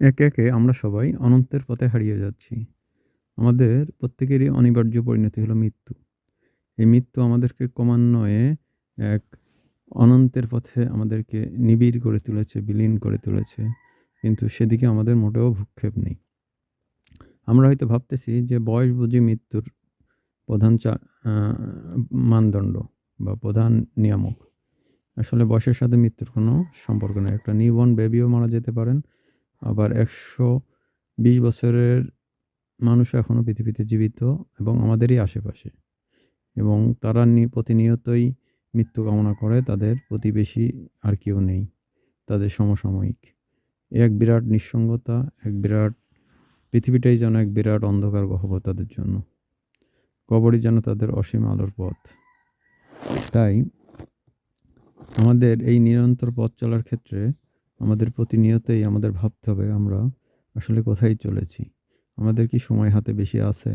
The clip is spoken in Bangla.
একে, একে আমরা সবাই অনন্তের পথে হারিয়ে যাচ্ছি। আমাদের প্রত্যেকেরই অনিবার্য পরিণতি হলো মৃত্যু। এই মৃত্যু আমাদেরকে ক্রমান্বয়ে এক অনন্তের পথে আমাদেরকে নিবিড় করে তুলেছে, বিলীন করে তুলেছে। কিন্তু সেদিকে আমাদের মোটেও ভ্রূক্ষেপ নেই। আমরা হয়তো ভাবতেছি যে বয়স বুঝি মৃত্যুর প্রধান আ মানদণ্ড বা প্রধান নিয়ামক। আসলে বয়সের সাথে মৃত্যুর কোনো সম্পর্ক নেই। একটা নিউবর্ন বেবিও মারা যেতে পারেন। আবার ১২০ বছরের মানুষ এখনো পৃথিবীতে জীবিত এবং আমাদেরই আশেপাশে। এবং তারা প্রতিনিয়তই মৃত্যু কামনা করে। তাদের প্রতিবেশী আর কেউ নেই। তাদের সমসাময়িক। এক বিরাট নিঃসঙ্গতা, এক বিরাট পৃথিবীটাই যেন এক বিরাট অন্ধকার গহ্বর তাদের জন্য। কবরই যেন তাদের অসীম আলোর পথ। তাই আমাদের এই নিরন্তর পথ চলার ক্ষেত্রে আমাদের প্রতিনিয়তই আমাদের ভাবতে হবে আমরা আসলে কোথায় চলেছি? আমাদের কি সময় হাতে বেশি আছে?